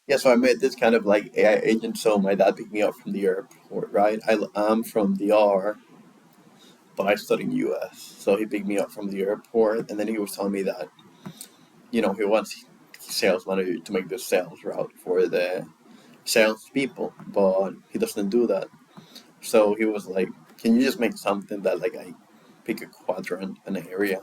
Yeah, so I made this kind of like AI agent. So my dad picked me up from the airport, right? I'm from the R, but I study in U.S. So he picked me up from the airport, and then he was telling me that he wants sales manager to make the sales route for the salespeople, but he doesn't do that. So he was like, "Can you just make something that like I pick a quadrant, an area,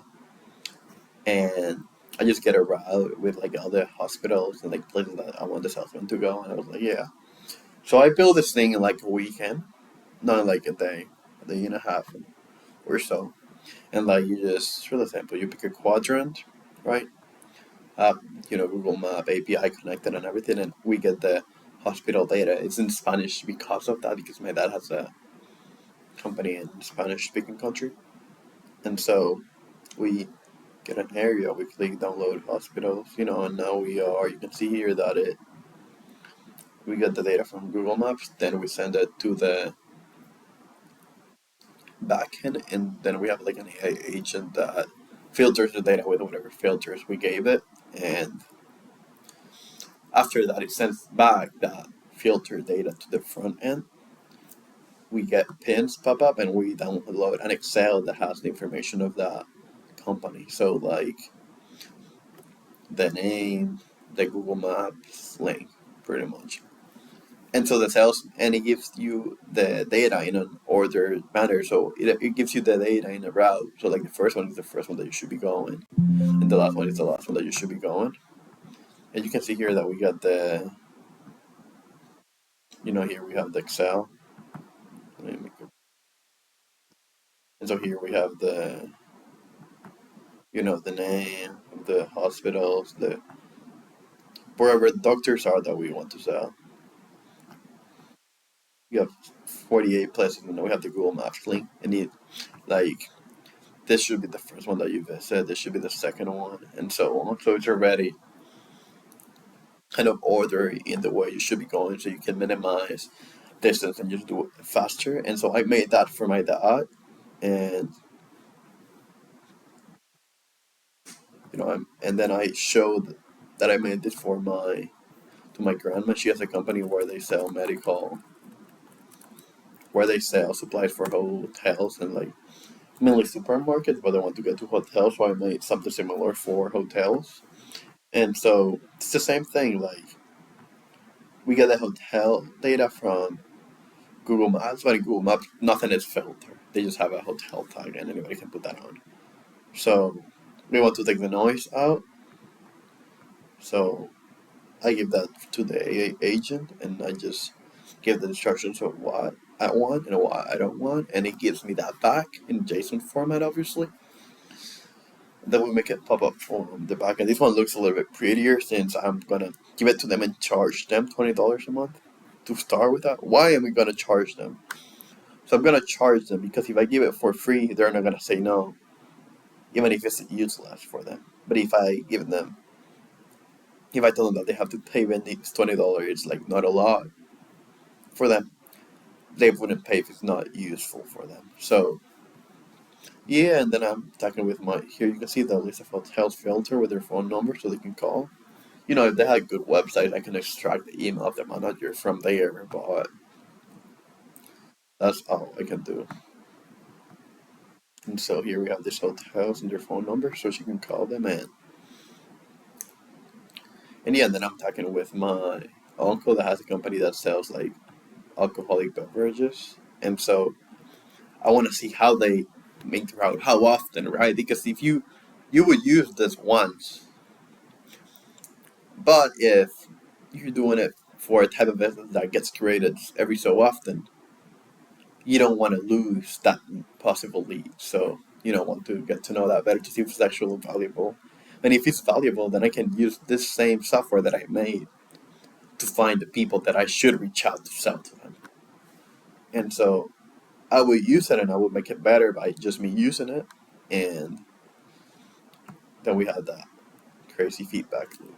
and I just get a route with like all the hospitals and like places that I want the salesman to go?" And I was like, "Yeah." So I built this thing in like a weekend, not like a day and a half or so. And like you just, for example, you pick a quadrant, right? Have Google Map API connected and everything, and we get the hospital data. It's in Spanish because of that, because my dad has a company in Spanish speaking country, and so we get an area. We click download hospitals, and now we are. You can see here that we get the data from Google Maps, then we send it to the backend, and then we have like an AI agent that filters the data with whatever filters we gave it, and after that it sends back that filtered data to the front end. We get pins pop up, and we download an Excel that has the information of that company. So like the name, the Google Maps link, pretty much. And so the sales, and it gives you the data in an ordered manner. So it gives you the data in a route. So like the first one is the first one that you should be going, and the last one is the last one that you should be going. And you can see here that we got here we have the Excel. And so here we have the name of the hospitals, the wherever the doctors are that we want to sell. We have 48 places, and then we have the Google Maps link, and like this should be the first one that you visit. This should be the second one, and so on. So it's already kind of order in the way you should be going, so you can minimize distance and just do it faster. And so I made that for my dad, and and then I showed that I made this for my to my grandma. She has a company where they sell supplies for hotels and like mainly supermarkets, but I want to get to hotels, so I made something similar for hotels. And so it's the same thing. Like we get the hotel data from Google Maps, but in Google Maps, nothing is filtered. They just have a hotel tag, and anybody can put that on. So we want to take the noise out. So I give that to the AA agent, and I just give the instructions of what I want and what I don't want, and it gives me that back in JSON format, obviously. Then we make it pop up from the back, and this one looks a little bit prettier since I'm gonna give it to them and charge them $20 a month to start with that. Why am I gonna charge them? So I'm gonna charge them because if I give it for free, they're not gonna say no, even if it's useless for them. But if I tell them that they have to pay when it's $20, it's like not a lot for them. They wouldn't pay if it's not useful for them. So yeah, and then I'm talking with my here. You can see the list of hotels filter with their phone number so they can call. If they had good websites, I can extract the email of the manager from there. But that's all I can do. And so here we have this hotels and their phone number, so she can call them and yeah. And then I'm talking with my uncle that has a company that sells like alcoholic beverages, and so I want to see how they make the route, how often, right? Because if you would use this once, but if you're doing it for a type of business that gets created every so often, you don't want to lose that possible lead. So you don't want to get to know that better to see if it's actually valuable. And if it's valuable, then I can use this same software that I made to find the people that I should reach out to sell to them. And so I would use it, and I would make it better by just me using it. And then we had that crazy feedback loop.